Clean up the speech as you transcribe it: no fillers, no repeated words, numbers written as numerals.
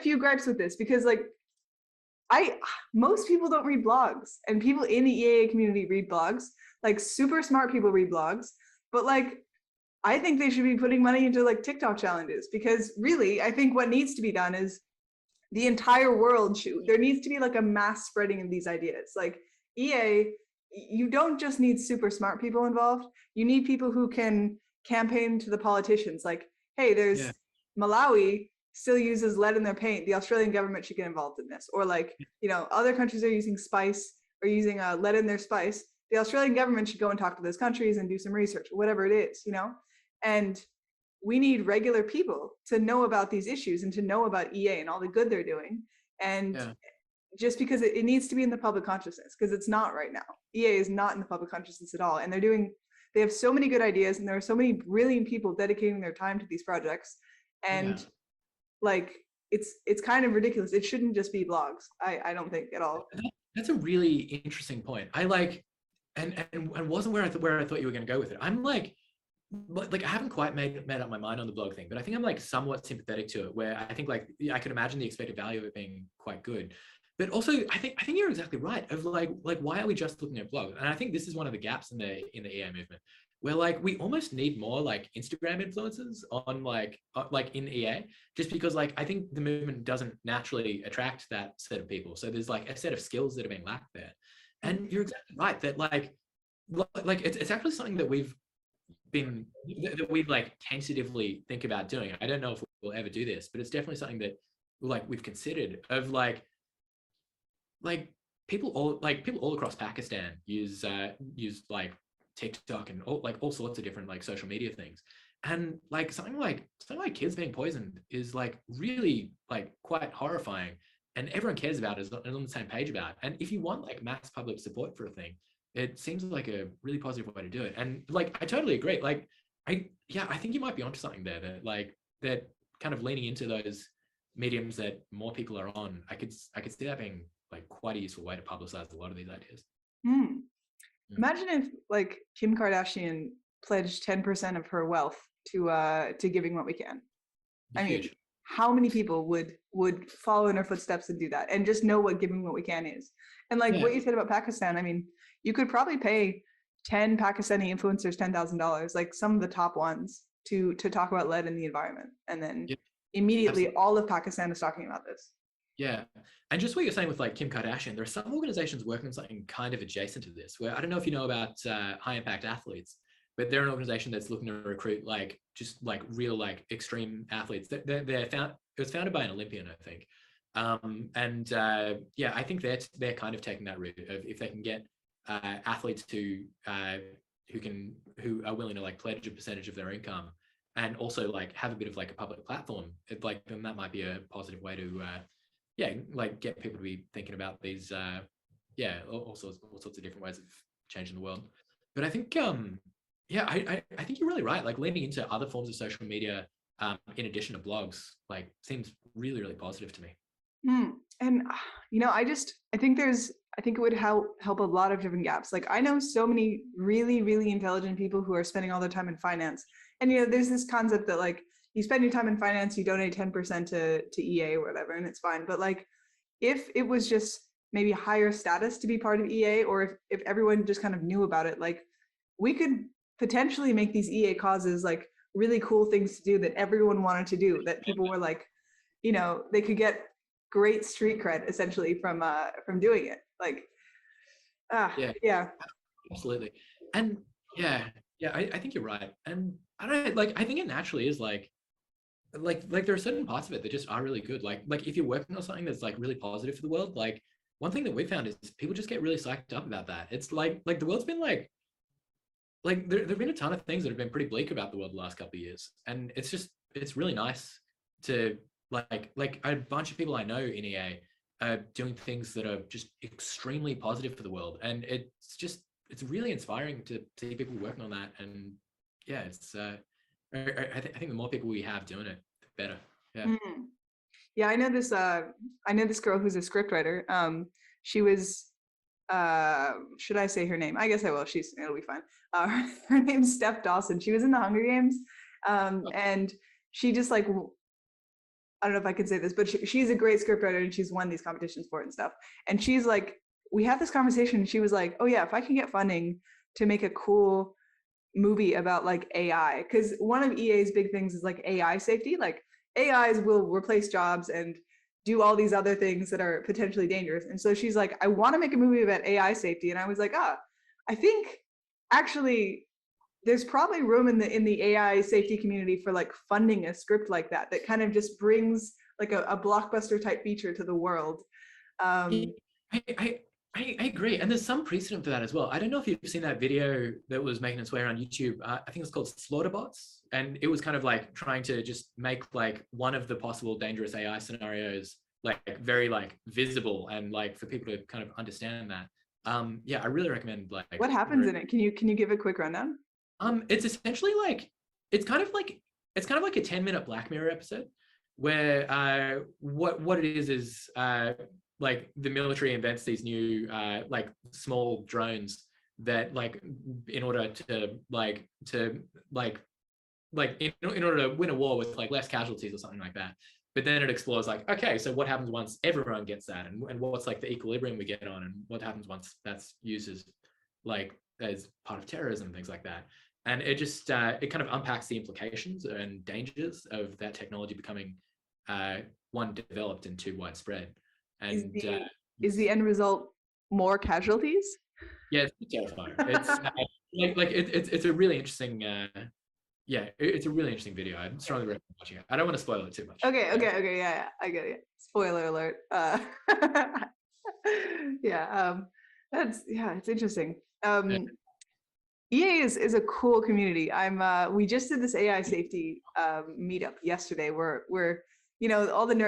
few gripes with this because like most people don't read blogs, and people in the EAA community read blogs. Like super smart people read blogs, but like I think they should be putting money into like TikTok challenges, because really I think what needs to be done is the entire world there needs to be like a mass spreading of these ideas. Like EA, you don't just need super smart people involved. You need people who can campaign to the politicians. Like, hey, there's Malawi still uses lead in their paint. The Australian government should get involved in this. Or like, you know, other countries are using spice or using lead in their spice. The Australian government should go and talk to those countries and do some research, whatever it is, you know? And we need regular people to know about these issues and to know about EA and all the good they're doing. And just because it needs to be in the public consciousness, because it's not right now. EA is not in the public consciousness at all. And they have so many good ideas, and there are so many brilliant people dedicating their time to these projects. And like, it's kind of ridiculous. It shouldn't just be blogs. I don't think at all. That's a really interesting point. I like, and wasn't where I thought you were going to go with it. I'm like I haven't quite made up my mind on the blog thing, but I think I'm like somewhat sympathetic to it, where I think like I could imagine the expected value of it being quite good. But also I think you're exactly right of like why are we just looking at blogs? And I think this is one of the gaps in the EA movement, where like we almost need more like Instagram influencers on like in EA, just because like I think the movement doesn't naturally attract that set of people. So there's like a set of skills that are being lacked there. And you're exactly right that like it's actually something that we like tentatively think about doing. I don't know if we'll ever do this, but it's definitely something that like we've considered of like people all across Pakistan use like TikTok and all sorts of different like social media things. And like something like kids being poisoned is like really like quite horrifying, and everyone cares about it, is on the same page about it. And if you want like mass public support for a thing, it seems like a really positive way to do it. And like I totally agree. Like I think you might be onto something there, that kind of leaning into those mediums that more people are on. I could see that being like quite a useful way to publicize a lot of these ideas. Imagine if like Kim Kardashian pledged 10% of her wealth to Giving What We Can. I mean, how many people would follow in her footsteps and do that and just know what Giving What We Can is? And like what you said about Pakistan, I mean, you could probably pay 10 Pakistani influencers $10,000, like some of the top ones, to talk about lead in the environment, and then immediately all of Pakistan is talking about this. Yeah. And just what you're saying with like Kim Kardashian, there are some organizations working on something kind of adjacent to this, where I don't know if you know about high impact athletes, but they're an organization that's looking to recruit like just like real like extreme athletes. It was founded by an Olympian, I think. I think they're kind of taking that route of if they can get athletes who are willing to like pledge a percentage of their income and also like have a bit of like a public platform, then that might be a positive way to like get people to be thinking about these all sorts of different ways of changing the world. But I think I think you're really right. Like leaning into other forms of social media in addition to blogs like seems really, really positive to me. And you know, I think it would help a lot of different gaps. Like I know so many really, really intelligent people who are spending all their time in finance. And you know, there's this concept that like you spend your time in finance, you donate 10% to EA or whatever, and it's fine. But like if it was just maybe higher status to be part of EA, or if everyone just kind of knew about it, like we could potentially make these EA causes like really cool things to do that everyone wanted to do, that people were like, you know, they could get great street cred essentially from doing it. Like absolutely. And I think you're right. And I don't like, I think it naturally is like there are certain parts of it that just are really good. Like if you're working on something that's like really positive for the world, like one thing that we found is people just get really psyched up about that. It's like the world's been like there've been a ton of things that have been pretty bleak about the world the last couple of years, and it's really nice to like a bunch of people I know in EA are doing things that are just extremely positive for the world, and it's really inspiring to see people working on that. And I think the more people we have doing it, the better. I know this girl who's a scriptwriter. She was should I say her name? I guess I will. It'll be fine. Her name's Steph Dawson. She was in the Hunger Games, and she just like I don't know if I can say this, but she's a great scriptwriter and she's won these competitions for it and stuff. And she's like, we had this conversation and she was like, oh yeah, if I can get funding to make a cool movie about like AI, because one of EA's big things is like AI safety. Like AIs will replace jobs and do all these other things that are potentially dangerous. And so she's like, I want to make a movie about AI safety. And I was like, I think actually there's probably room in the AI safety community for like funding a script like that kind of just brings like a blockbuster type feature to the world. Yeah, Um, I, I, I agree. And there's some precedent for that as well. I don't know if you've seen that video that was making its way around YouTube. I think it's called Slaughterbots. And it was kind of like trying to just make like one of the possible dangerous AI scenarios like very like visible and like for people to kind of understand that. Yeah, I really recommend like what happens in it? Can you give a quick rundown? it's essentially like it's kind of like a 10-minute Black Mirror episode where what it is like the military invents these new like small drones that like in order to in order to win a war with like less casualties or something like that. But then it explores like, okay, so what happens once everyone gets that, and what's like the equilibrium we get on, and what happens once that's used as like as part of terrorism and things like that. And it just it kind of unpacks the implications and dangers of that technology becoming one, developed and two, widespread. Is And the end result more casualties? yeah, it's terrifying. It's it's a really interesting yeah, it's a really interesting video. I strongly recommend watching it. I don't want to spoil it too much. Okay, yeah, I get it. Spoiler alert. Yeah, it's interesting. Yeah. EA is a cool community. We just did this AI safety meetup yesterday where all the nerds